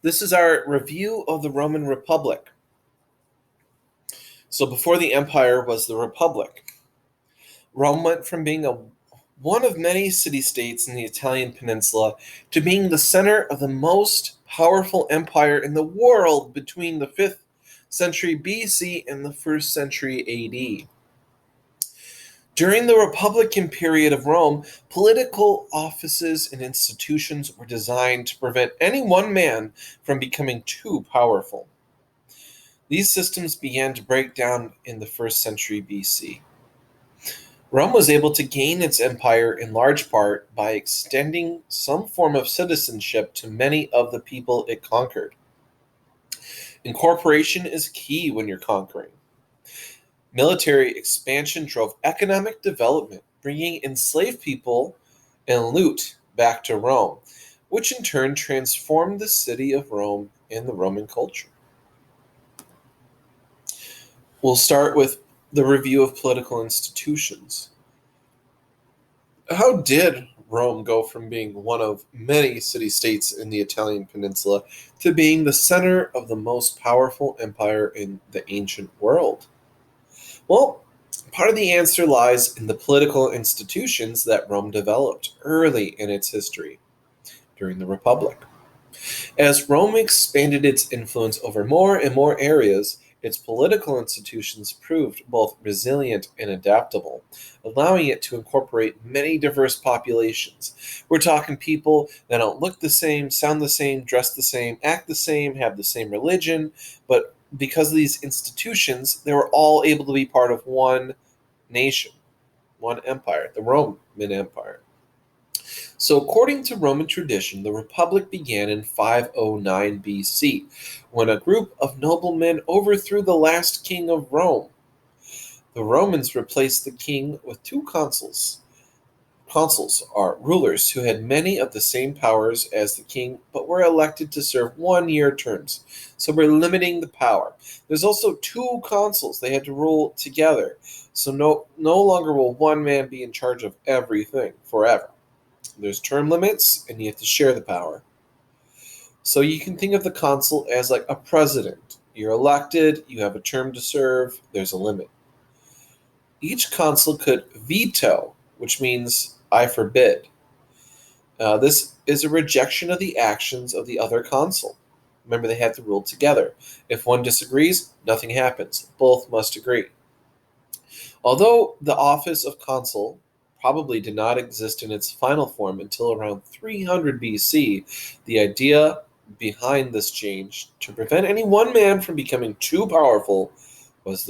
This is our review of the Roman Republic. So before the empire was the Republic. Rome went from being one of many city-states in the Italian peninsula to being the center of the most powerful empire in the world between the 5th century BC and the 1st century AD. During the Republican period of Rome, political offices and institutions were designed to prevent any one man from becoming too powerful. These systems began to break down in the 1st century BC. Rome was able to gain its empire in large part by extending some form of citizenship to many of the people it conquered. Incorporation is key when you're conquering. Military expansion drove economic development, bringing enslaved people and loot back to Rome, which in turn transformed the city of Rome and the Roman culture. We'll start with the review of political institutions. How did Rome go from being one of many city-states in the Italian peninsula to being the center of the most powerful empire in the ancient world? Well, part of the answer lies in the political institutions that Rome developed early in its history, during the Republic. As Rome expanded its influence over more and more areas, its political institutions proved both resilient and adaptable, allowing it to incorporate many diverse populations. We're talking people that don't look the same, sound the same, dress the same, act the same, have the same religion, but because of these institutions, they were all able to be part of one nation, one empire, the Roman Empire. So, according to Roman tradition, the Republic began in 509 BC, when a group of noblemen overthrew the last king of Rome. The Romans replaced the king with two consuls. Consuls are rulers who had many of the same powers as the king, but were elected to serve 1-year terms. So we're limiting the power. There's also two consuls. They had to rule together. So no longer will one man be in charge of everything forever. There's term limits, and you have to share the power. So you can think of the consul as like a president. You're elected, you have a term to serve, there's a limit. Each consul could veto, which means I forbid. This is a rejection of the actions of the other consul. Remember, they have to rule together. If one disagrees, nothing happens. Both must agree. Although the Office of Consul probably did not exist in its final form until around 300 BC, the idea behind this change to prevent any one man from becoming too powerful was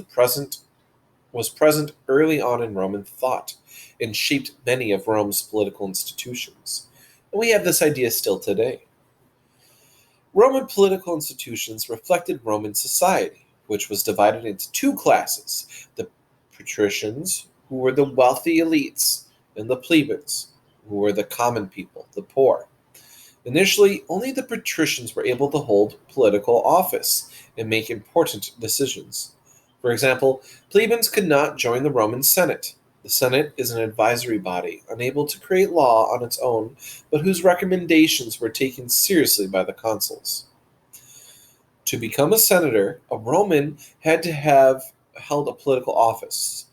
present early on in Roman thought and shaped many of Rome's political institutions. And we have this idea still today. Roman political institutions reflected Roman society, which was divided into two classes: the patricians, who were the wealthy elites, and the plebeians, who were the common people, the poor. Initially, only the patricians were able to hold political office and make important decisions. For example, plebeians could not join the Roman Senate. The Senate is an advisory body, unable to create law on its own, but whose recommendations were taken seriously by the consuls. To become a senator, a Roman had to have held a political office,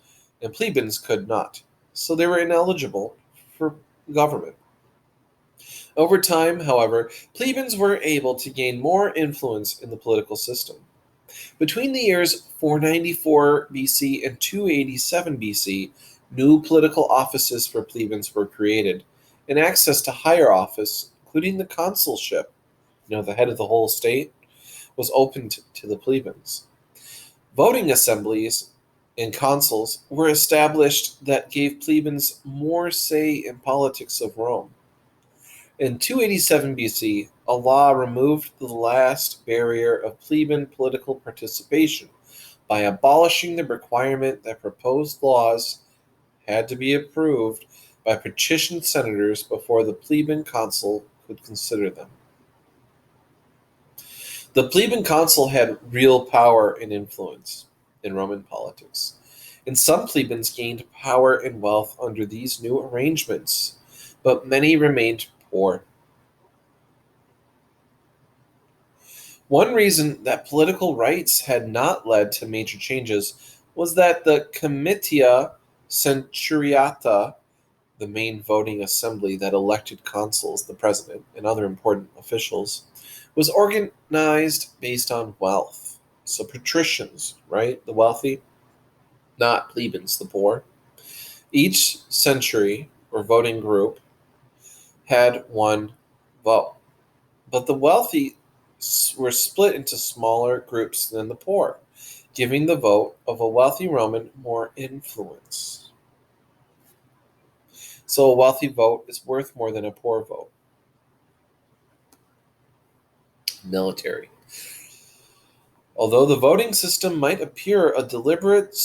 and plebeians could not, so they were ineligible for government. Over time, however, plebeians were able to gain more influence in the political system. Between the years 494 BC and 287 BC, new political offices for plebeians were created, and access to higher office, including the consulship, the head of the whole state, was opened to the plebeians. Voting assemblies and consuls were established that gave plebeians more say in politics of Rome. In 287 BC, a law removed the last barrier of plebeian political participation by abolishing the requirement that proposed laws had to be approved by patrician senators before the plebeian consul could consider them. The plebeian consul had real power and influence in Roman politics, and some plebeians gained power and wealth under these new arrangements, but many remained poor. One reason that political rights had not led to major changes was that the Comitia Centuriata, the main voting assembly that elected consuls, the president, and other important officials, was organized based on wealth. So patricians, right, the wealthy, not plebeians, the poor. Each century or voting group had one vote, but the wealthy were split into smaller groups than the poor, giving the vote of a wealthy Roman more influence. So a wealthy vote is worth more than a poor vote. Military. Although the voting system might appear a deliberate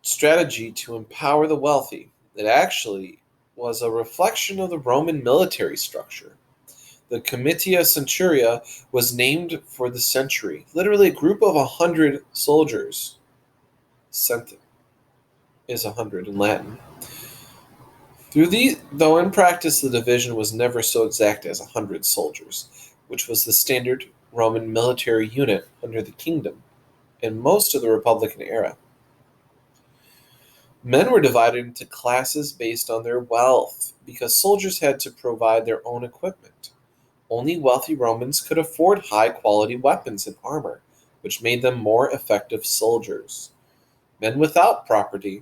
strategy to empower the wealthy, it actually was a reflection of the Roman military structure. The Comitia Centuria was named for the century, literally a group of 100 soldiers. Cent is 100 in Latin. Though in practice the division was never so exact as 100 soldiers, which was the standard Roman military unit under the kingdom in most of the Republican era. Men were divided into classes based on their wealth, because soldiers had to provide their own equipment. Only wealthy Romans could afford high-quality weapons and armor, which made them more effective soldiers. Men without property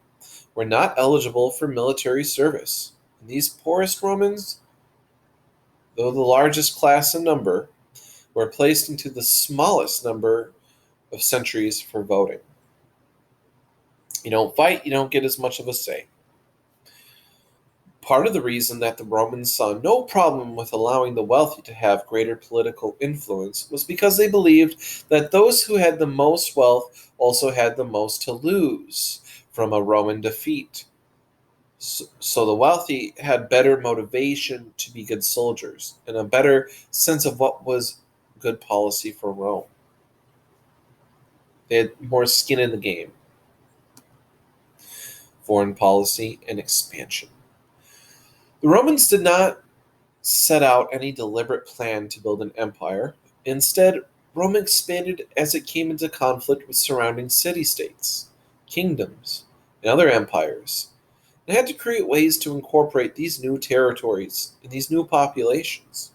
were not eligible for military service. And these poorest Romans, though the largest class in number, were placed into the smallest number of centuries for voting. You don't fight, you don't get as much of a say. Part of the reason that the Romans saw no problem with allowing the wealthy to have greater political influence was because they believed that those who had the most wealth also had the most to lose from a Roman defeat. So the wealthy had better motivation to be good soldiers and a better sense of what was good policy for Rome. They had more skin in the game. Foreign policy and expansion. The Romans did not set out any deliberate plan to build an empire. Instead, Rome expanded as it came into conflict with surrounding city-states, kingdoms, and other empires. It had to create ways to incorporate these new territories and these new populations.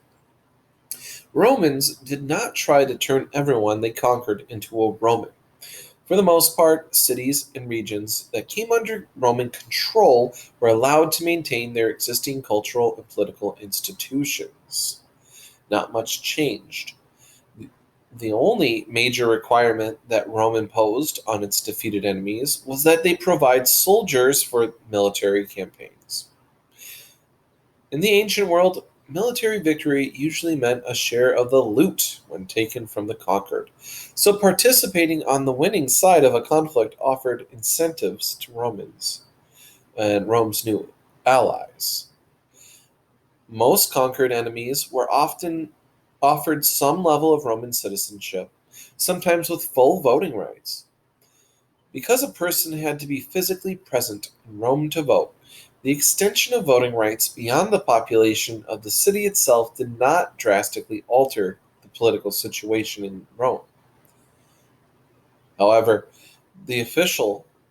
Romans did not try to turn everyone they conquered into a Roman. For the most part, cities and regions that came under Roman control were allowed to maintain their existing cultural and political institutions. Not much changed. The only major requirement that Rome imposed on its defeated enemies was that they provide soldiers for military campaigns. In the ancient world, military victory usually meant a share of the loot when taken from the conquered. So participating on the winning side of a conflict offered incentives to Romans and Rome's new allies. Most conquered enemies were often offered some level of Roman citizenship, sometimes with full voting rights. Because a person had to be physically present in Rome to vote, the extension of voting rights beyond the population of the city itself did not drastically alter the political situation in Rome. However, the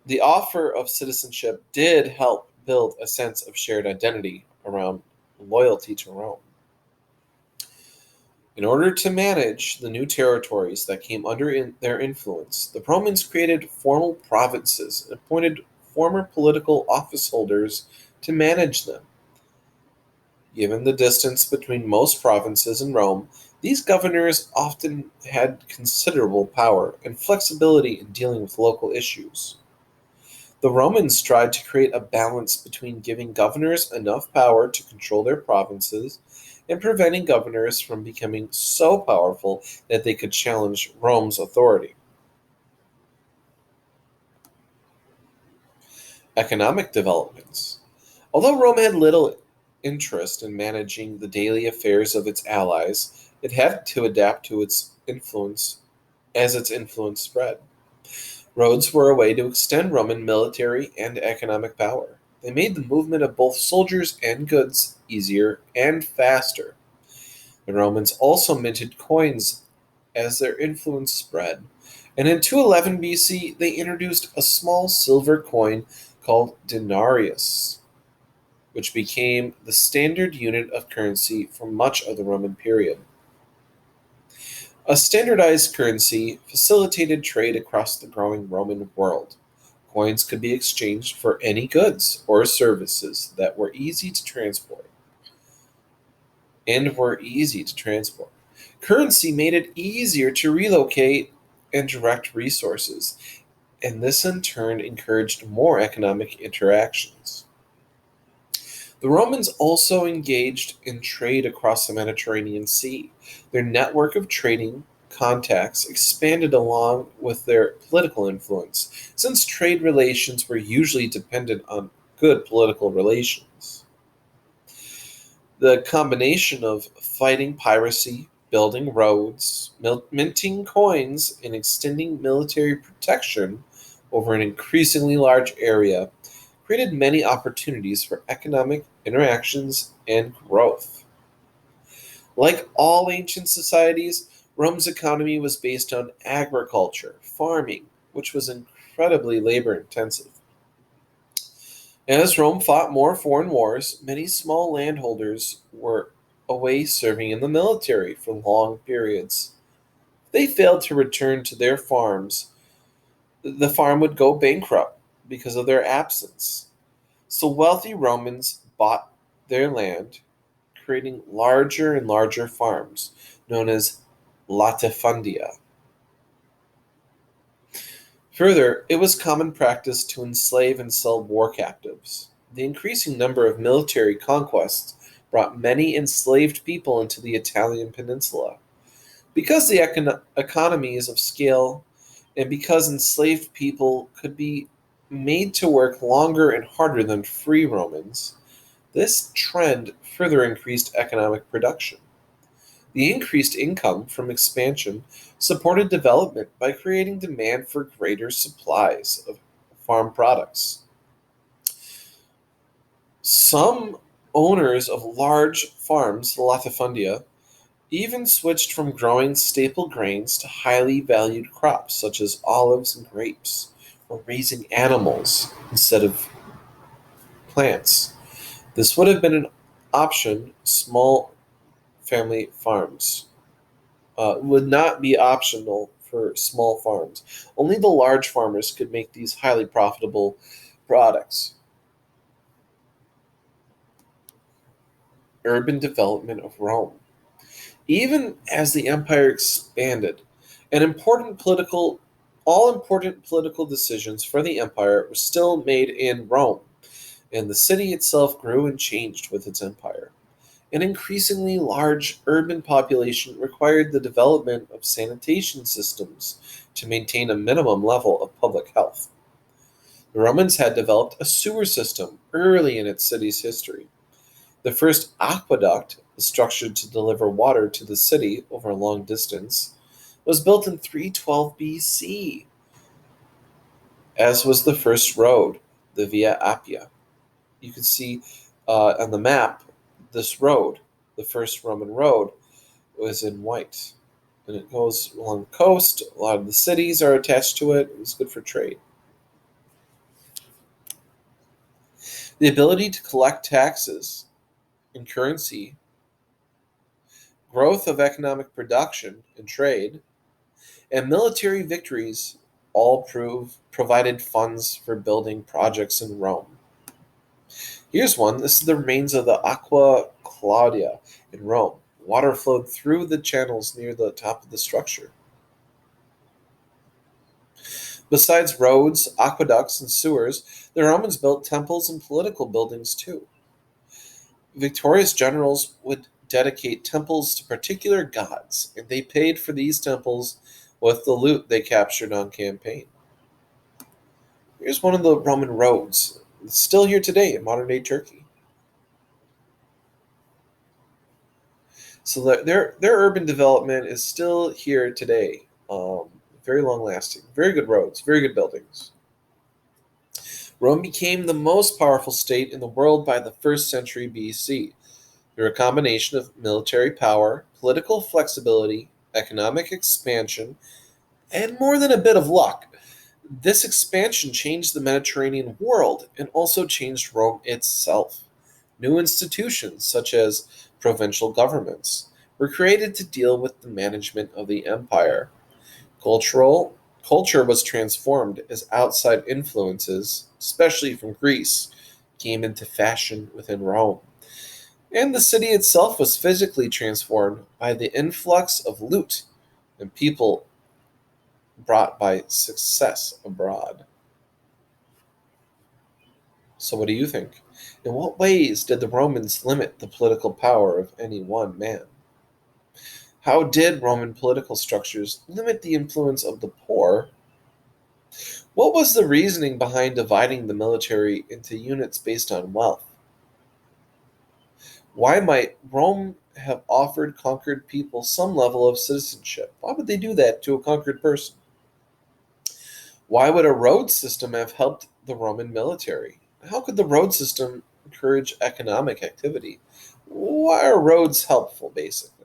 the offer of citizenship did help build a sense of shared identity around loyalty to Rome. In order to manage the new territories that came under their influence, the Romans created formal provinces and appointed former political office holders to manage them. Given the distance between most provinces in Rome, these governors often had considerable power and flexibility in dealing with local issues. The Romans tried to create a balance between giving governors enough power to control their provinces and preventing governors from becoming so powerful that they could challenge Rome's authority. Economic developments. Although Rome had little interest in managing the daily affairs of its allies, it had to adapt to its influence as its influence spread. Roads were a way to extend Roman military and economic power. They made the movement of both soldiers and goods easier and faster. The Romans also minted coins as their influence spread. And in 211 BC, they introduced a small silver coin called denarius, which became the standard unit of currency for much of the Roman period. A standardized currency facilitated trade across the growing Roman world. Coins could be exchanged for any goods or services that were easy to transport and were easy to transport. Currency made it easier to relocate and direct resources, and this in turn encouraged more economic interactions. The Romans also engaged in trade across the Mediterranean Sea. Their network of trading contacts expanded along with their political influence, since trade relations were usually dependent on good political relations. The combination of fighting piracy, building roads, minting coins, and extending military protection over an increasingly large area created many opportunities for economic interactions and growth. Like all ancient societies, Rome's economy was based on agriculture, farming, which was incredibly labor intensive. As Rome fought more foreign wars, many small landholders were away serving in the military for long periods. If they failed to return to their farms, the farm would go bankrupt because of their absence. So wealthy Romans bought their land, creating larger and larger farms, known as latifundia. Further, it was common practice to enslave and sell war captives. The increasing number of military conquests brought many enslaved people into the Italian peninsula. Because the economies of scale and because enslaved people could be made to work longer and harder than free Romans, this trend further increased economic production. The increased income from expansion supported development by creating demand for greater supplies of farm products. Some owners of large farms, the latifundia, even switched from growing staple grains to highly valued crops such as olives and grapes, or raising animals instead of plants. This would have been an option small family farms would not be optional for small farms. Only the large farmers could make these highly profitable products. Urban development of Rome. Even as the empire expanded, an important political all important political decisions for the empire were still made in Rome, and the city itself grew and changed with its empire. An increasingly large urban population required the development of sanitation systems to maintain a minimum level of public health. The Romans had developed a sewer system early in its city's history. The first aqueduct, structured to deliver water to the city over a long distance, was built in 312 BC, as was the first road, the Via Appia. You can see on the map this road, the first Roman road, was in white. And it goes along the coast. A lot of the cities are attached to it. It was good for trade. The ability to collect taxes and currency, growth of economic production and trade, and military victories all provided funds for building projects in Rome. Here's one. This is the remains of the Aqua Claudia in Rome. Water flowed through the channels near the top of the structure. Besides roads, aqueducts, and sewers, the Romans built temples and political buildings too. Victorious generals would dedicate temples to particular gods, and they paid for these temples with the loot they captured on campaign. Here's one of the Roman roads. It's still here today in modern day Turkey. So their urban development is still here today. Very long lasting, very good roads, very good buildings. Rome became the most powerful state in the world by the first century BC through a combination of military power, political flexibility, economic expansion, and more than a bit of luck. This expansion changed the Mediterranean world and also changed Rome itself. New institutions, such as provincial governments, were created to deal with the management of the empire. Cultural culture was transformed as outside influences, especially from Greece, came into fashion within Rome. And the city itself was physically transformed by the influx of loot and people brought by success abroad. So, what do you think? In what ways did the Romans limit the political power of any one man? How did Roman political structures limit the influence of the poor? What was the reasoning behind dividing the military into units based on wealth? Why might Rome have offered conquered people some level of citizenship? Why would they do that to a conquered person? Why would a road system have helped the Roman military? How could the road system encourage economic activity? Why are roads helpful, basically?